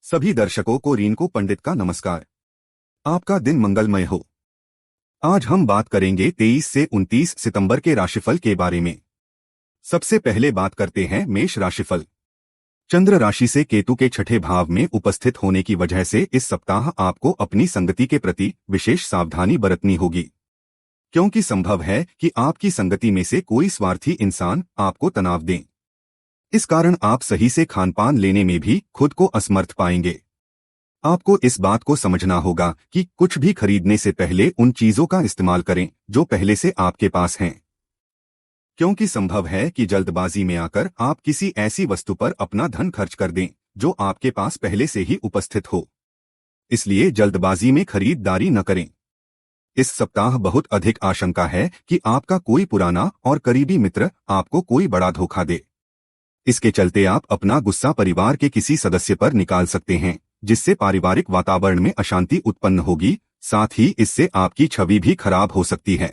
सभी दर्शकों को रिंकू पंडित का नमस्कार। आपका दिन मंगलमय हो। आज हम बात करेंगे 23 से 29 सितंबर के राशिफल के बारे में। सबसे पहले बात करते हैं मेष राशिफल। चंद्र राशि से केतु के छठे भाव में उपस्थित होने की वजह से इस सप्ताह आपको अपनी संगति के प्रति विशेष सावधानी बरतनी होगी, क्योंकि संभव है कि आपकी संगति में से कोई स्वार्थी इंसान आपको तनाव दें। इस कारण आप सही से खानपान लेने में भी खुद को असमर्थ पाएंगे। आपको इस बात को समझना होगा कि कुछ भी खरीदने से पहले उन चीजों का इस्तेमाल करें जो पहले से आपके पास हैं, क्योंकि संभव है कि जल्दबाजी में आकर आप किसी ऐसी वस्तु पर अपना धन खर्च कर दें जो आपके पास पहले से ही उपस्थित हो। इसलिए जल्दबाजी में खरीदारी न करें। इस सप्ताह बहुत अधिक आशंका है कि आपका कोई पुराना और करीबी मित्र आपको कोई बड़ा धोखा दे। इसके चलते आप अपना गुस्सा परिवार के किसी सदस्य पर निकाल सकते हैं, जिससे पारिवारिक वातावरण में अशांति उत्पन्न होगी। साथ ही इससे आपकी छवि भी खराब हो सकती है।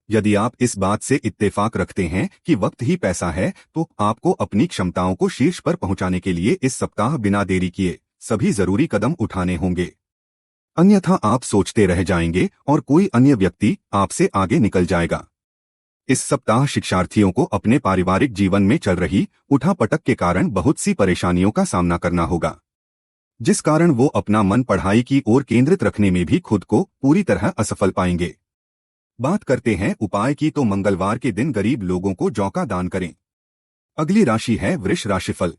यदि आप इस बात से इत्तेफाक रखते हैं कि वक्त ही पैसा है, तो आपको अपनी क्षमताओं को शीर्ष पर पहुंचाने के लिए इस सप्ताह बिना देरी किए सभी जरूरी कदम उठाने होंगे। अन्यथा आप सोचते रह जाएंगे और कोई अन्य व्यक्ति आपसे आगे निकल जाएगा। इस सप्ताह शिक्षार्थियों को अपने पारिवारिक जीवन में चल रही उठापटक के कारण बहुत सी परेशानियों का सामना करना होगा, जिस कारण वो अपना मन पढ़ाई की ओर केंद्रित रखने में भी खुद को पूरी तरह असफल पाएंगे। बात करते हैं उपाय की, तो मंगलवार के दिन गरीब लोगों को जौ का दान करें। अगली राशि है वृष राशिफल।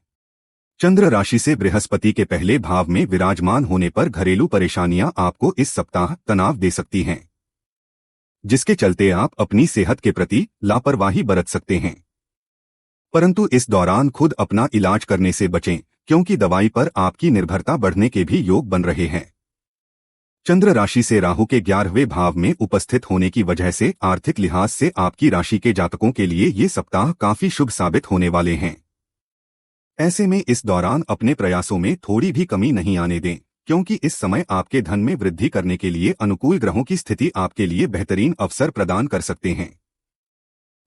चंद्र राशि से बृहस्पति के पहले भाव में विराजमान होने पर घरेलू परेशानियां आपको इस सप्ताह तनाव दे सकती हैं, जिसके चलते आप अपनी सेहत के प्रति लापरवाही बरत सकते हैं। परंतु इस दौरान खुद अपना इलाज करने से बचें, क्योंकि दवाई पर आपकी निर्भरता बढ़ने के भी योग बन रहे हैं। चंद्र राशि से राहु के 11वें भाव में उपस्थित होने की वजह से आर्थिक लिहाज से आपकी राशि के जातकों के लिए ये सप्ताह काफी शुभ साबित होने वाले हैं। ऐसे में इस दौरान अपने प्रयासों में थोड़ी भी कमी नहीं आने दें, क्योंकि इस समय आपके धन में वृद्धि करने के लिए अनुकूल ग्रहों की स्थिति आपके लिए बेहतरीन अवसर प्रदान कर सकते हैं।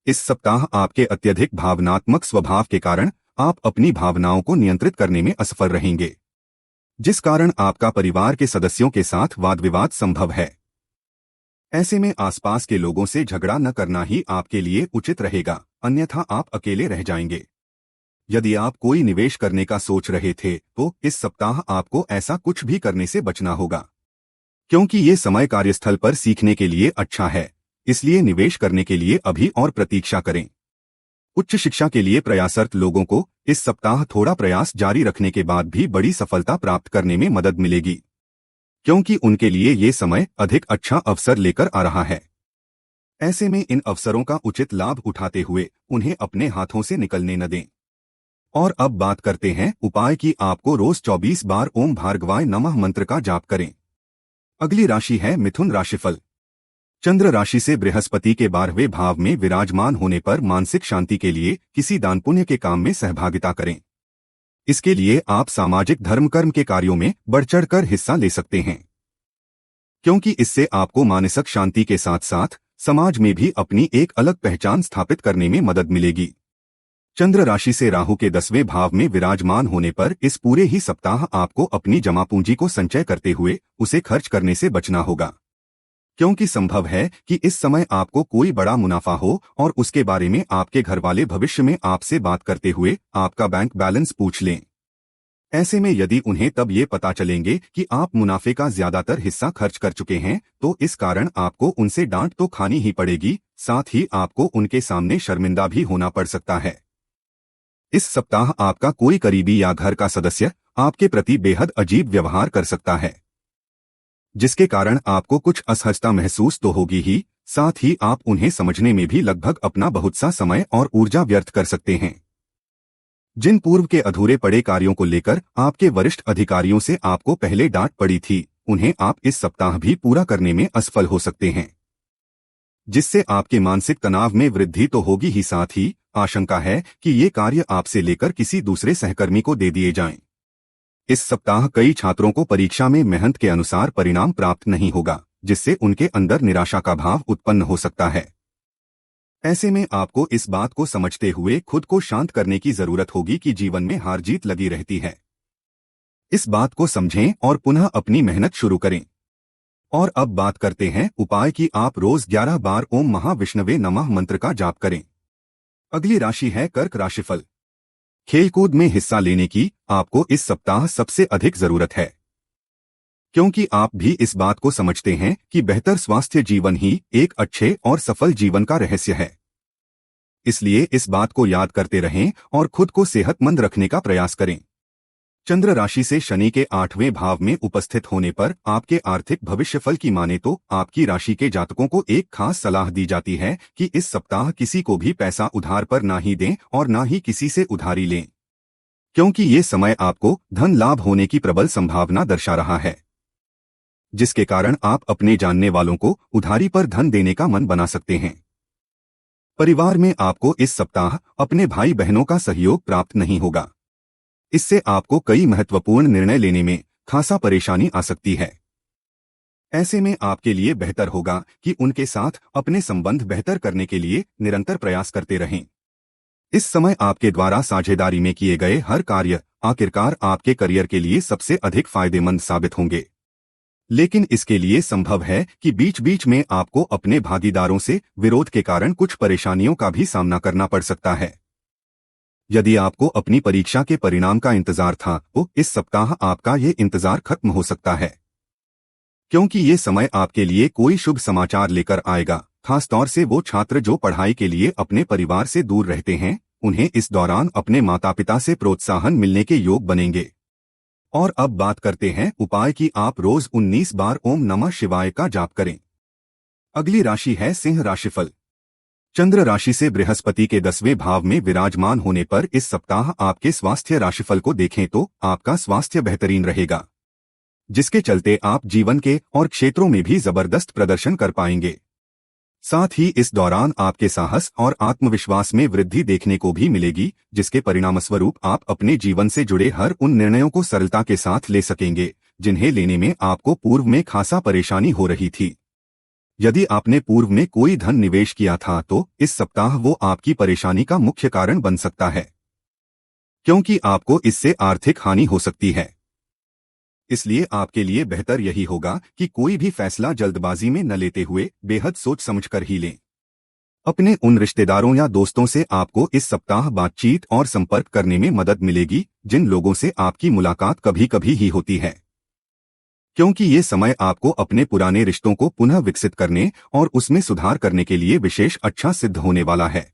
इस सप्ताह आपके अत्यधिक भावनात्मक स्वभाव के कारण आप अपनी भावनाओं को नियंत्रित करने में असफल रहेंगे, जिस कारण आपका परिवार के सदस्यों के साथ वाद विवाद संभव है। ऐसे में आसपास के लोगों से झगड़ा न करना ही आपके लिए उचित रहेगा, अन्यथा आप अकेले रह जाएंगे। यदि आप कोई निवेश करने का सोच रहे थे, तो इस सप्ताह आपको ऐसा कुछ भी करने से बचना होगा, क्योंकि ये समय कार्यस्थल पर सीखने के लिए अच्छा है। इसलिए निवेश करने के लिए अभी और प्रतीक्षा करें। उच्च शिक्षा के लिए प्रयासरत लोगों को इस सप्ताह थोड़ा प्रयास जारी रखने के बाद भी बड़ी सफलता प्राप्त करने में मदद मिलेगी, क्योंकि उनके लिए ये समय अधिक अच्छा अवसर लेकर आ रहा है। ऐसे में इन अवसरों का उचित लाभ उठाते हुए उन्हें अपने हाथों से निकलने न दें। और अब बात करते हैं उपाय की। आपको रोज 24 बार ओम भार्गवाय नमः मंत्र का जाप करें। अगली राशि है मिथुन राशिफल। चंद्र राशि से बृहस्पति के 12वें भाव में विराजमान होने पर मानसिक शांति के लिए किसी दान पुण्य के काम में सहभागिता करें। इसके लिए आप सामाजिक धर्म कर्म के कार्यों में बढ़ चढ़कर हिस्सा ले सकते हैं, क्योंकि इससे आपको मानसिक शांति के साथ साथ समाज में भी अपनी एक अलग पहचान स्थापित करने में मदद मिलेगी। चंद्र राशि से राहु के 10वें भाव में विराजमान होने पर इस पूरे ही सप्ताह आपको अपनी जमा पूंजी को संचय करते हुए उसे खर्च करने से बचना होगा, क्योंकि संभव है कि इस समय आपको कोई बड़ा मुनाफा हो और उसके बारे में आपके घरवाले भविष्य में आपसे बात करते हुए आपका बैंक बैलेंस पूछ लें। ऐसे में यदि उन्हें तब ये पता चलेंगे कि आप मुनाफे का ज्यादातर हिस्सा खर्च कर चुके हैं, तो इस कारण आपको उनसे डांट तो खानी ही पड़ेगी, साथ ही आपको उनके सामने शर्मिंदा भी होना पड़ सकता है। इस सप्ताह आपका कोई करीबी या घर का सदस्य आपके प्रति बेहद अजीब व्यवहार कर सकता है, जिसके कारण आपको कुछ असहजता महसूस तो होगी ही, साथ ही आप उन्हें समझने में भी लगभग अपना बहुत सा समय और ऊर्जा व्यर्थ कर सकते हैं। जिन पूर्व के अधूरे पड़े कार्यों को लेकर आपके वरिष्ठ अधिकारियों से आपको पहले डांट पड़ी थी, उन्हें आप इस सप्ताह भी पूरा करने में असफल हो सकते हैं, जिससे आपके मानसिक तनाव में वृद्धि तो होगी ही, साथ ही आशंका है कि ये कार्य आपसे लेकर किसी दूसरे सहकर्मी को दे दिए जाएं। इस सप्ताह कई छात्रों को परीक्षा में मेहनत के अनुसार परिणाम प्राप्त नहीं होगा, जिससे उनके अंदर निराशा का भाव उत्पन्न हो सकता है। ऐसे में आपको इस बात को समझते हुए खुद को शांत करने की जरूरत होगी कि जीवन में हार जीत लगी रहती है। इस बात को समझें और पुनः अपनी मेहनत शुरू करें। और अब बात करते हैं उपाय की। आप रोज 11 बार ओम महाविष्णवे नमः मंत्र का जाप करें। अगली राशि है कर्क राशिफल। खेलकूद में हिस्सा लेने की आपको इस सप्ताह सबसे अधिक जरूरत है, क्योंकि आप भी इस बात को समझते हैं कि बेहतर स्वास्थ्य जीवन ही एक अच्छे और सफल जीवन का रहस्य है। इसलिए इस बात को याद करते रहें और खुद को सेहतमंद रखने का प्रयास करें। चंद्र राशि से शनि के 8वें भाव में उपस्थित होने पर आपके आर्थिक भविष्यफल की माने तो आपकी राशि के जातकों को एक खास सलाह दी जाती है कि इस सप्ताह किसी को भी पैसा उधार पर ना ही दें और ना ही किसी से उधारी लें, क्योंकि ये समय आपको धन लाभ होने की प्रबल संभावना दर्शा रहा है, जिसके कारण आप अपने जानने वालों को उधारी पर धन देने का मन बना सकते हैं। परिवार में आपको इस सप्ताह अपने भाई बहनों का सहयोग प्राप्त नहीं होगा। इससे आपको कई महत्वपूर्ण निर्णय लेने में खासा परेशानी आ सकती है। ऐसे में आपके लिए बेहतर होगा कि उनके साथ अपने संबंध बेहतर करने के लिए निरंतर प्रयास करते रहें। इस समय आपके द्वारा साझेदारी में किए गए हर कार्य आखिरकार आपके करियर के लिए सबसे अधिक फायदेमंद साबित होंगे। लेकिन इसके लिए संभव है कि बीच बीच में आपको अपने भागीदारों से विरोध के कारण कुछ परेशानियों का भी सामना करना पड़ सकता है। यदि आपको अपनी परीक्षा के परिणाम का इंतजार था तो इस सप्ताह आपका ये इंतजार खत्म हो सकता है, क्योंकि ये समय आपके लिए कोई शुभ समाचार लेकर आएगा। खासतौर से वो छात्र जो पढ़ाई के लिए अपने परिवार से दूर रहते हैं, उन्हें इस दौरान अपने माता पिता से प्रोत्साहन मिलने के योग बनेंगे। और अब बात करते हैं उपाय की। आप रोज 19 बार ओम नमः शिवाय का जाप करें। अगली राशि है सिंह राशिफल। चंद्र राशि से बृहस्पति के 10वें भाव में विराजमान होने पर इस सप्ताह आपके स्वास्थ्य राशिफल को देखें तो आपका स्वास्थ्य बेहतरीन रहेगा, जिसके चलते आप जीवन के और क्षेत्रों में भी जबरदस्त प्रदर्शन कर पाएंगे। साथ ही इस दौरान आपके साहस और आत्मविश्वास में वृद्धि देखने को भी मिलेगी, जिसके परिणामस्वरूप आप अपने जीवन से जुड़े हर उन निर्णयों को सरलता के साथ ले सकेंगे जिन्हें लेने में आपको पूर्व में खासा परेशानी हो रही थी। यदि आपने पूर्व में कोई धन निवेश किया था तो इस सप्ताह वो आपकी परेशानी का मुख्य कारण बन सकता है, क्योंकि आपको इससे आर्थिक हानि हो सकती है। इसलिए आपके लिए बेहतर यही होगा कि कोई भी फैसला जल्दबाजी में न लेते हुए बेहद सोच समझकर ही लें। अपने उन रिश्तेदारों या दोस्तों से आपको इस सप्ताह बातचीत और संपर्क करने में मदद मिलेगी जिन लोगों से आपकी मुलाकात कभी कभी ही होती है, क्योंकि ये समय आपको अपने पुराने रिश्तों को पुनः विकसित करने और उसमें सुधार करने के लिए विशेष अच्छा सिद्ध होने वाला है।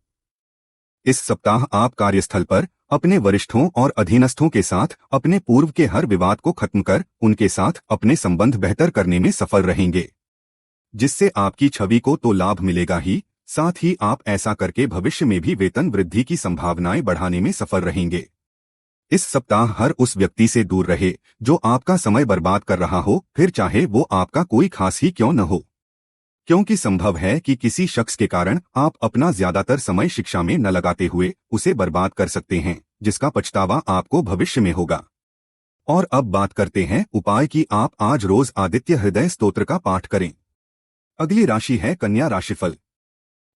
इस सप्ताह आप कार्यस्थल पर अपने वरिष्ठों और अधीनस्थों के साथ अपने पूर्व के हर विवाद को खत्म कर उनके साथ अपने संबंध बेहतर करने में सफल रहेंगे, जिससे आपकी छवि को तो लाभ मिलेगा ही, साथ ही आप ऐसा करके भविष्य में भी वेतन वृद्धि की संभावनाएं बढ़ाने में सफल रहेंगे। इस सप्ताह हर उस व्यक्ति से दूर रहे जो आपका समय बर्बाद कर रहा हो, फिर चाहे वो आपका कोई खास ही क्यों न हो, क्योंकि संभव है कि किसी शख्स के कारण आप अपना ज्यादातर समय शिक्षा में न लगाते हुए उसे बर्बाद कर सकते हैं, जिसका पछतावा आपको भविष्य में होगा। और अब बात करते हैं उपाय की। आप आज रोज आदित्य हृदय स्तोत्र का पाठ करें। अगली राशि है कन्या राशिफल।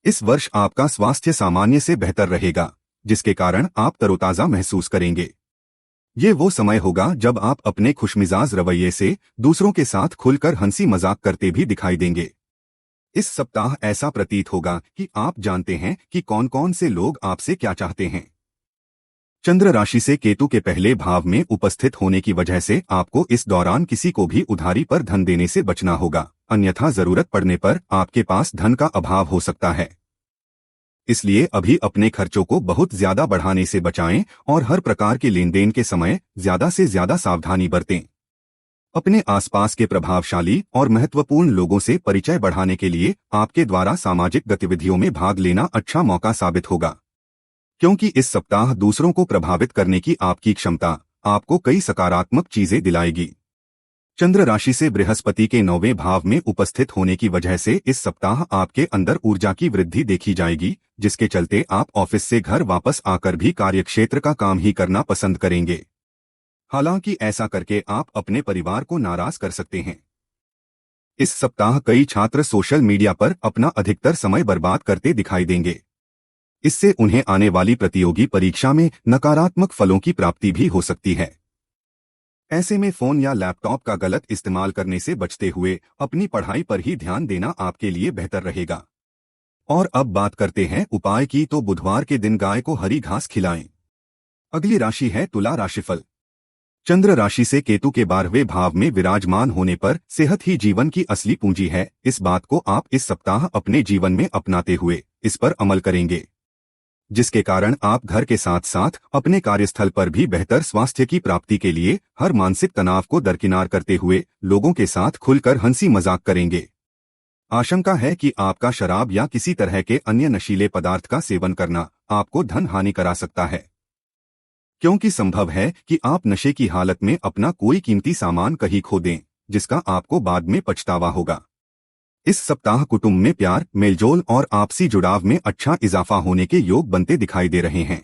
इस वर्ष आपका स्वास्थ्य सामान्य से बेहतर रहेगा, जिसके कारण आप तरोताजा महसूस करेंगे। ये वो समय होगा जब आप अपने खुशमिजाज रवैये से दूसरों के साथ खुलकर हंसी मजाक करते भी दिखाई देंगे। इस सप्ताह ऐसा प्रतीत होगा कि आप जानते हैं कि कौन कौन से लोग आपसे क्या चाहते हैं। चंद्र राशि से केतु के पहले भाव में उपस्थित होने की वजह से आपको इस दौरान किसी को भी उधारी पर धन देने से बचना होगा, अन्यथा जरूरत पड़ने पर आपके पास धन का अभाव हो सकता है। इसलिए अभी अपने खर्चों को बहुत ज्यादा बढ़ाने से बचाएं और हर प्रकार के लेन देन के समय ज्यादा से ज्यादा सावधानी बरतें। अपने आसपास के प्रभावशाली और महत्वपूर्ण लोगों से परिचय बढ़ाने के लिए आपके द्वारा सामाजिक गतिविधियों में भाग लेना अच्छा मौका साबित होगा, क्योंकि इस सप्ताह दूसरों को प्रभावित करने की आपकी क्षमता आपको कई सकारात्मक चीजें दिलाएगी। चंद्र राशि से बृहस्पति के 9वें भाव में उपस्थित होने की वजह से इस सप्ताह आपके अंदर ऊर्जा की वृद्धि देखी जाएगी, जिसके चलते आप ऑफिस से घर वापस आकर भी कार्यक्षेत्र का काम ही करना पसंद करेंगे। हालांकि ऐसा करके आप अपने परिवार को नाराज कर सकते हैं। इस सप्ताह कई छात्र सोशल मीडिया पर अपना अधिकतर समय बर्बाद करते दिखाई देंगे। इससे उन्हें आने वाली प्रतियोगी परीक्षा में नकारात्मक फलों की प्राप्ति भी हो सकती है। ऐसे में फोन या लैपटॉप का गलत इस्तेमाल करने से बचते हुए अपनी पढ़ाई पर ही ध्यान देना आपके लिए बेहतर रहेगा। और अब बात करते हैं उपाय की, तो बुधवार के दिन गाय को हरी घास खिलाएं। अगली राशि है तुला राशिफल। चंद्र राशि से केतु के 12वें भाव में विराजमान होने पर सेहत ही जीवन की असली पूंजी है। इस बात को आप इस सप्ताह अपने जीवन में अपनाते हुए इस पर अमल करेंगे, जिसके कारण आप घर के साथ साथ अपने कार्यस्थल पर भी बेहतर स्वास्थ्य की प्राप्ति के लिए हर मानसिक तनाव को दरकिनार करते हुए लोगों के साथ खुलकर हंसी मजाक करेंगे। आशंका है कि आपका शराब या किसी तरह के अन्य नशीले पदार्थ का सेवन करना आपको धन हानि करा सकता है, क्योंकि संभव है कि आप नशे की हालत में अपना कोई कीमती सामान कहीं खो दें, जिसका आपको बाद में पछतावा होगा। इस सप्ताह कुटुंब में प्यार, मेलजोल और आपसी जुड़ाव में अच्छा इजाफा होने के योग बनते दिखाई दे रहे हैं।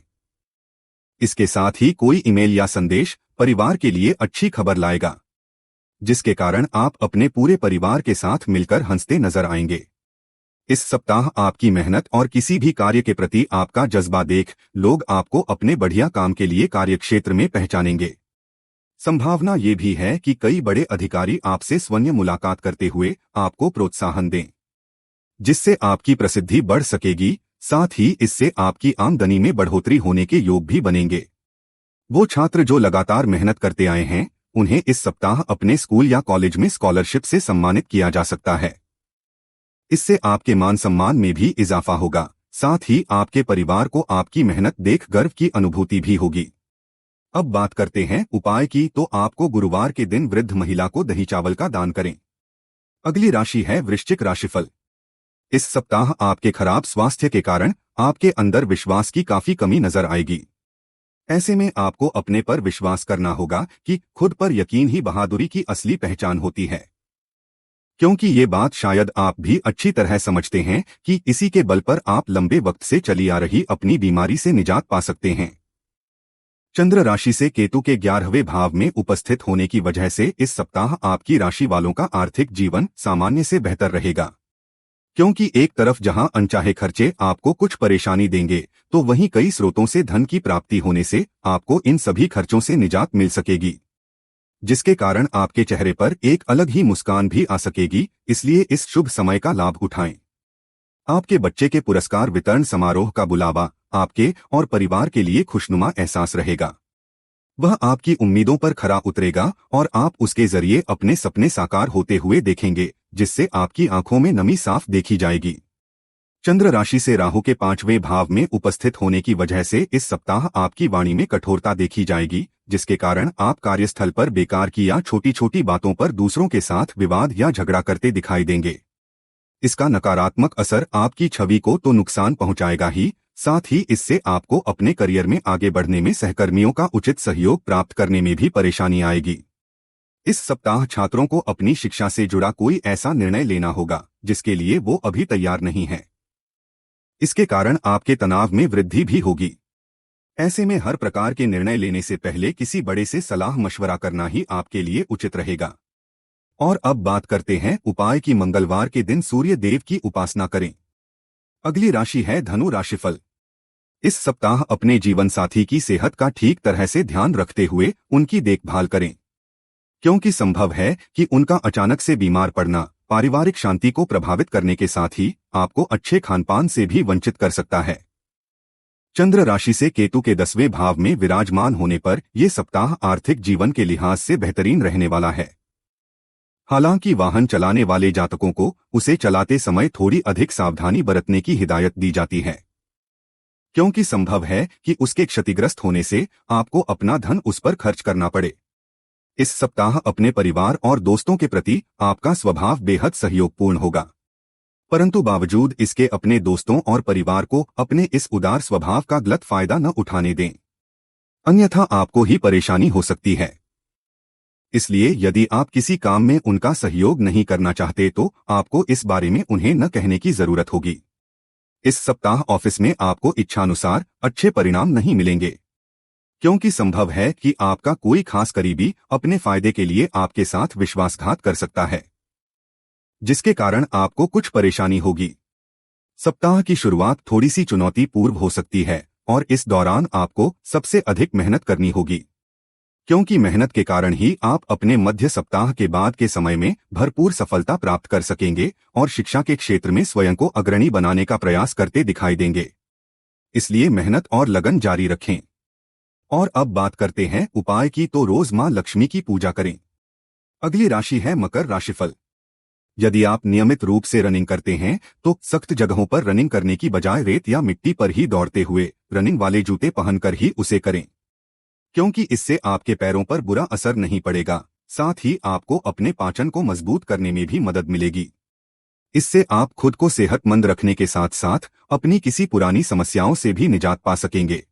इसके साथ ही कोई ईमेल या संदेश परिवार के लिए अच्छी खबर लाएगा, जिसके कारण आप अपने पूरे परिवार के साथ मिलकर हंसते नजर आएंगे। इस सप्ताह आपकी मेहनत और किसी भी कार्य के प्रति आपका जज्बा देख लोग आपको अपने बढ़िया काम के लिए कार्यक्षेत्र में पहचानेंगे। संभावना ये भी है कि कई बड़े अधिकारी आपसे स्वयं मुलाकात करते हुए आपको प्रोत्साहन दें, जिससे आपकी प्रसिद्धि बढ़ सकेगी। साथ ही इससे आपकी आमदनी में बढ़ोतरी होने के योग भी बनेंगे। वो छात्र जो लगातार मेहनत करते आए हैं, उन्हें इस सप्ताह अपने स्कूल या कॉलेज में स्कॉलरशिप से सम्मानित किया जा सकता है। इससे आपके मान सम्मान में भी इजाफा होगा। साथ ही आपके परिवार को आपकी मेहनत देख गर्व की अनुभूति भी होगी। अब बात करते हैं उपाय की, तो आपको गुरुवार के दिन वृद्ध महिला को दही चावल का दान करें। अगली राशि है वृश्चिक राशिफल। इस सप्ताह आपके खराब स्वास्थ्य के कारण आपके अंदर विश्वास की काफी कमी नजर आएगी। ऐसे में आपको अपने पर विश्वास करना होगा कि खुद पर यकीन ही बहादुरी की असली पहचान होती है, क्योंकि ये बात शायद आप भी अच्छी तरह समझते हैं कि इसी के बल पर आप लंबे वक्त से चली आ रही अपनी बीमारी से निजात पा सकते हैं। चंद्र राशि से केतु के 11वें भाव में उपस्थित होने की वजह से इस सप्ताह आपकी राशि वालों का आर्थिक जीवन सामान्य से बेहतर रहेगा, क्योंकि एक तरफ जहां अनचाहे खर्चे आपको कुछ परेशानी देंगे, तो वहीं कई स्रोतों से धन की प्राप्ति होने से आपको इन सभी खर्चों से निजात मिल सकेगी, जिसके कारण आपके चेहरे पर एक अलग ही मुस्कान भी आ सकेगी। इसलिए इस शुभ समय का लाभ उठाएं। आपके बच्चे के पुरस्कार वितरण समारोह का बुलावा आपके और परिवार के लिए खुशनुमा एहसास रहेगा। वह आपकी उम्मीदों पर खरा उतरेगा और आप उसके जरिए अपने सपने साकार होते हुए देखेंगे, जिससे आपकी आंखों में नमी साफ देखी जाएगी। चंद्र राशि से राहु के 5वें भाव में उपस्थित होने की वजह से इस सप्ताह आपकी वाणी में कठोरता देखी जाएगी, जिसके कारण आप कार्यस्थल पर बेकार की या छोटी छोटी बातों पर दूसरों के साथ विवाद या झगड़ा करते दिखाई देंगे। इसका नकारात्मक असर आपकी छवि को तो नुकसान पहुंचाएगा ही, साथ ही इससे आपको अपने करियर में आगे बढ़ने में सहकर्मियों का उचित सहयोग प्राप्त करने में भी परेशानी आएगी। इस सप्ताह छात्रों को अपनी शिक्षा से जुड़ा कोई ऐसा निर्णय लेना होगा जिसके लिए वो अभी तैयार नहीं है। इसके कारण आपके तनाव में वृद्धि भी होगी। ऐसे में हर प्रकार के निर्णय लेने से पहले किसी बड़े से सलाह मशवरा करना ही आपके लिए उचित रहेगा। और अब बात करते हैं उपाय की। मंगलवार के दिन सूर्य देव की उपासना करें। अगली राशि है धनु राशिफल। इस सप्ताह अपने जीवन साथी की सेहत का ठीक तरह से ध्यान रखते हुए उनकी देखभाल करें, क्योंकि संभव है कि उनका अचानक से बीमार पड़ना पारिवारिक शांति को प्रभावित करने के साथ ही आपको अच्छे खानपान से भी वंचित कर सकता है। चंद्र राशि से केतु के 10वें भाव में विराजमान होने पर यह सप्ताह आर्थिक जीवन के लिहाज से बेहतरीन रहने वाला है। हालांकि वाहन चलाने वाले जातकों को उसे चलाते समय थोड़ी अधिक सावधानी बरतने की हिदायत दी जाती है, क्योंकि संभव है कि उसके क्षतिग्रस्त होने से आपको अपना धन उस पर खर्च करना पड़े। इस सप्ताह अपने परिवार और दोस्तों के प्रति आपका स्वभाव बेहद सहयोगपूर्ण होगा, परंतु बावजूद इसके अपने दोस्तों और परिवार को अपने इस उदार स्वभाव का गलत फायदा न उठाने दें, अन्यथा आपको ही परेशानी हो सकती है। इसलिए यदि आप किसी काम में उनका सहयोग नहीं करना चाहते तो आपको इस बारे में उन्हें न कहने की जरूरत होगी। इस सप्ताह ऑफिस में आपको इच्छानुसार अच्छे परिणाम नहीं मिलेंगे, क्योंकि संभव है कि आपका कोई खास करीबी अपने फायदे के लिए आपके साथ विश्वासघात कर सकता है, जिसके कारण आपको कुछ परेशानी होगी। सप्ताह की शुरुआत थोड़ी सी चुनौतीपूर्ण हो सकती है और इस दौरान आपको सबसे अधिक मेहनत करनी होगी, क्योंकि मेहनत के कारण ही आप अपने मध्य सप्ताह के बाद के समय में भरपूर सफलता प्राप्त कर सकेंगे और शिक्षा के क्षेत्र में स्वयं को अग्रणी बनाने का प्रयास करते दिखाई देंगे। इसलिए मेहनत और लगन जारी रखें। और अब बात करते हैं उपाय की, तो रोज मां लक्ष्मी की पूजा करें। अगली राशि है मकर राशिफल। यदि आप नियमित रूप से रनिंग करते हैं तो सख्त जगहों पर रनिंग करने की बजाय रेत या मिट्टी पर ही दौड़ते हुए रनिंग वाले जूते पहनकर ही उसे करें, क्योंकि इससे आपके पैरों पर बुरा असर नहीं पड़ेगा। साथ ही आपको अपने पाचन को मजबूत करने में भी मदद मिलेगी। इससे आप खुद को सेहतमंद रखने के साथ साथ अपनी किसी पुरानी समस्याओं से भी निजात पा सकेंगे।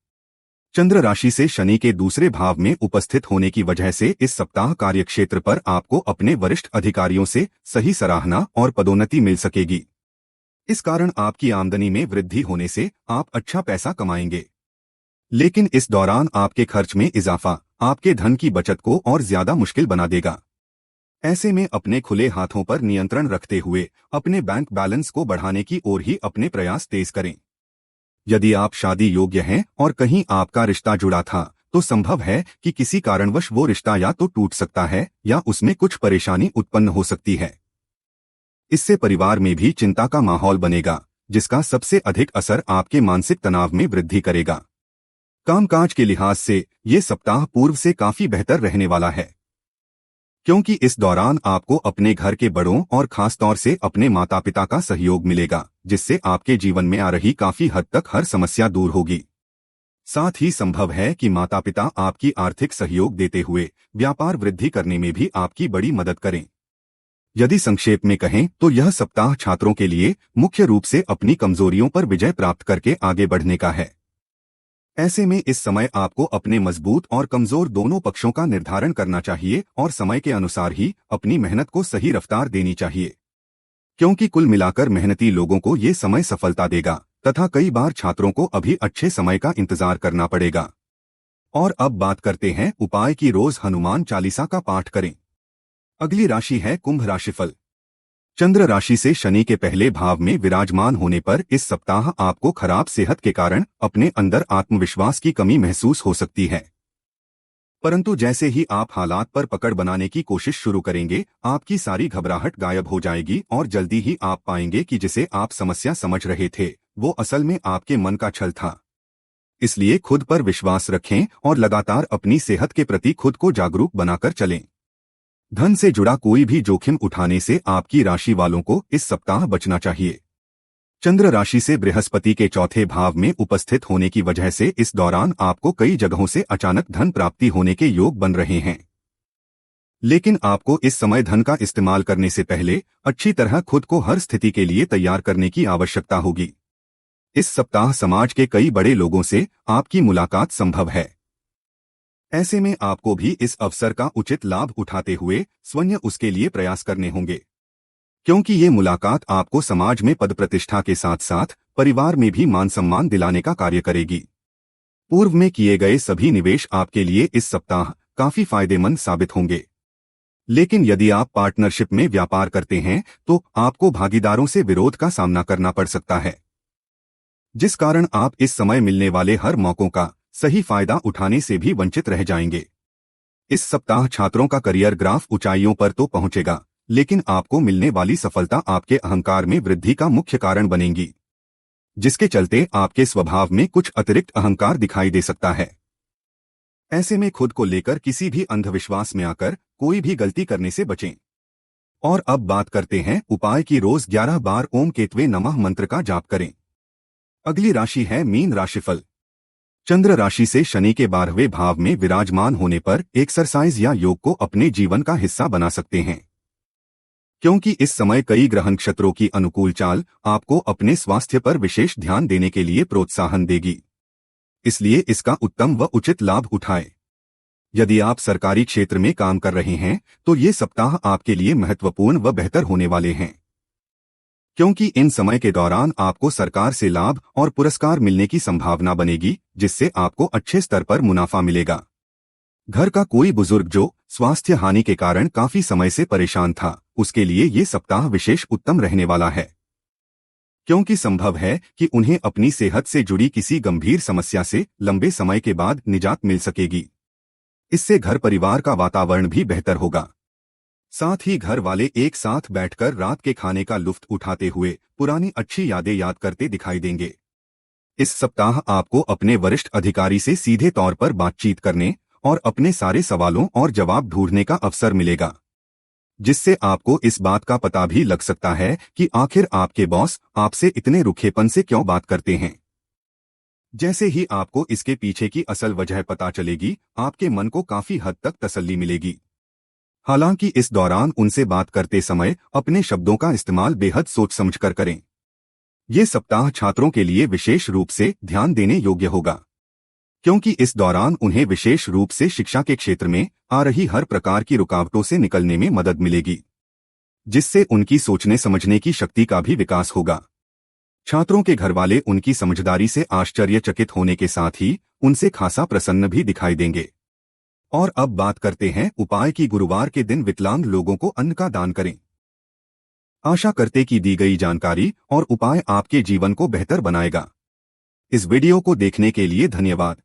चंद्र राशि से शनि के दूसरे भाव में उपस्थित होने की वजह से इस सप्ताह कार्यक्षेत्र पर आपको अपने वरिष्ठ अधिकारियों से सही सराहना और पदोन्नति मिल सकेगी। इस कारण आपकी आमदनी में वृद्धि होने से आप अच्छा पैसा कमाएंगे। लेकिन इस दौरान आपके खर्च में इजाफा आपके धन की बचत को और ज्यादा मुश्किल बना देगा। ऐसे में अपने खुले हाथों पर नियंत्रण रखते हुए अपने बैंक बैलेंस को बढ़ाने की ओर ही अपने प्रयास तेज करें। यदि आप शादी योग्य हैं और कहीं आपका रिश्ता जुड़ा था तो संभव है कि किसी कारणवश वो रिश्ता या तो टूट सकता है या उसमें कुछ परेशानी उत्पन्न हो सकती है। इससे परिवार में भी चिंता का माहौल बनेगा, जिसका सबसे अधिक असर आपके मानसिक तनाव में वृद्धि करेगा। कामकाज के लिहाज से ये सप्ताह पूर्व से काफी बेहतर रहने वाला है, क्योंकि इस दौरान आपको अपने घर के बड़ों और खासतौर से अपने माता पिता का सहयोग मिलेगा, जिससे आपके जीवन में आ रही काफी हद तक हर समस्या दूर होगी। साथ ही संभव है कि माता पिता आपकी आर्थिक सहयोग देते हुए व्यापार वृद्धि करने में भी आपकी बड़ी मदद करें। यदि संक्षेप में कहें तो यह सप्ताह छात्रों के लिए मुख्य रूप से अपनी कमजोरियों पर विजय प्राप्त करके आगे बढ़ने का है। ऐसे में इस समय आपको अपने मजबूत और कमजोर दोनों पक्षों का निर्धारण करना चाहिए और समय के अनुसार ही अपनी मेहनत को सही रफ्तार देनी चाहिए, क्योंकि कुल मिलाकर मेहनती लोगों को ये समय सफलता देगा तथा कई बार छात्रों को अभी अच्छे समय का इंतजार करना पड़ेगा। और अब बात करते हैं उपाय की। रोज हनुमान चालीसा का पाठ करें। अगली राशि है कुंभ राशिफल। चंद्र राशि से शनि के पहले भाव में विराजमान होने पर इस सप्ताह आपको खराब सेहत के कारण अपने अंदर आत्मविश्वास की कमी महसूस हो सकती है, परंतु जैसे ही आप हालात पर पकड़ बनाने की कोशिश शुरू करेंगे आपकी सारी घबराहट गायब हो जाएगी और जल्दी ही आप पाएंगे कि जिसे आप समस्या समझ रहे थे वो असल में आपके मन का छल था। इसलिए खुद पर विश्वास रखें और लगातार अपनी सेहत के प्रति खुद को जागरूक बनाकर चलें। धन से जुड़ा कोई भी जोखिम उठाने से आपकी राशि वालों को इस सप्ताह बचना चाहिए। चंद्र राशि से बृहस्पति के चौथे भाव में उपस्थित होने की वजह से इस दौरान आपको कई जगहों से अचानक धन प्राप्ति होने के योग बन रहे हैं। लेकिन आपको इस समय धन का इस्तेमाल करने से पहले अच्छी तरह खुद को हर स्थिति के लिए तैयार करने की आवश्यकता होगी। इस सप्ताह समाज के कई बड़े लोगों से आपकी मुलाकात संभव है। ऐसे में आपको भी इस अवसर का उचित लाभ उठाते हुए स्वयं उसके लिए प्रयास करने होंगे, क्योंकि ये मुलाकात आपको समाज में पद प्रतिष्ठा के साथ साथ परिवार में भी मान सम्मान दिलाने का कार्य करेगी। पूर्व में किए गए सभी निवेश आपके लिए इस सप्ताह काफी फायदेमंद साबित होंगे। लेकिन यदि आप पार्टनरशिप में व्यापार करते हैं तो आपको भागीदारों से विरोध का सामना करना पड़ सकता है, जिस कारण आप इस समय मिलने वाले हर मौकों का सही फायदा उठाने से भी वंचित रह जाएंगे। इस सप्ताह छात्रों का करियर ग्राफ ऊंचाइयों पर तो पहुंचेगा, लेकिन आपको मिलने वाली सफलता आपके अहंकार में वृद्धि का मुख्य कारण बनेगी, जिसके चलते आपके स्वभाव में कुछ अतिरिक्त अहंकार दिखाई दे सकता है। ऐसे में खुद को लेकर किसी भी अंधविश्वास में आकर कोई भी गलती करने से बचें। और अब बात करते हैं उपाय की। रोज 11 बार ओम केतवे नमः मंत्र का जाप करें। अगली राशि है मीन राशिफल। चंद्र राशि से शनि के 12वें भाव में विराजमान होने पर एक्सरसाइज या योग को अपने जीवन का हिस्सा बना सकते हैं, क्योंकि इस समय कई ग्रह नक्षत्रों की अनुकूल चाल आपको अपने स्वास्थ्य पर विशेष ध्यान देने के लिए प्रोत्साहन देगी। इसलिए इसका उत्तम व उचित लाभ उठाएं। यदि आप सरकारी क्षेत्र में काम कर रहे हैं तो ये सप्ताह आपके लिए महत्वपूर्ण व बेहतर होने वाले हैं, क्योंकि इन समय के दौरान आपको सरकार से लाभ और पुरस्कार मिलने की संभावना बनेगी, जिससे आपको अच्छे स्तर पर मुनाफा मिलेगा। घर का कोई बुजुर्ग जो स्वास्थ्य हानि के कारण काफी समय से परेशान था, उसके लिए ये सप्ताह विशेष उत्तम रहने वाला है, क्योंकि संभव है कि उन्हें अपनी सेहत से जुड़ी किसी गंभीर समस्या से लंबे समय के बाद निजात मिल सकेगी। इससे घर परिवार का वातावरण भी बेहतर होगा। साथ ही घर वाले एक साथ बैठकर रात के खाने का लुत्फ उठाते हुए पुरानी अच्छी यादें याद करते दिखाई देंगे। इस सप्ताह आपको अपने वरिष्ठ अधिकारी से सीधे तौर पर बातचीत करने और अपने सारे सवालों और जवाब ढूंढने का अवसर मिलेगा, जिससे आपको इस बात का पता भी लग सकता है कि आखिर आपके बॉस आपसे इतने रुखेपन से क्यों बात करते हैं। जैसे ही आपको इसके पीछे की असल वजह पता चलेगी, आपके मन को काफी हद तक तसल्ली मिलेगी। हालांकि इस दौरान उनसे बात करते समय अपने शब्दों का इस्तेमाल बेहद सोच समझकर करें। ये सप्ताह छात्रों के लिए विशेष रूप से ध्यान देने योग्य होगा, क्योंकि इस दौरान उन्हें विशेष रूप से शिक्षा के क्षेत्र में आ रही हर प्रकार की रुकावटों से निकलने में मदद मिलेगी, जिससे उनकी सोचने समझने की शक्ति का भी विकास होगा। छात्रों के घरवाले उनकी समझदारी से आश्चर्यचकित होने के साथ ही उनसे खासा प्रसन्न भी दिखाई देंगे। और अब बात करते हैं उपाय की। गुरुवार के दिन विकलांग लोगों को अन्न का दान करें। आशा करते कि दी गई जानकारी और उपाय आपके जीवन को बेहतर बनाएगा। इस वीडियो को देखने के लिए धन्यवाद।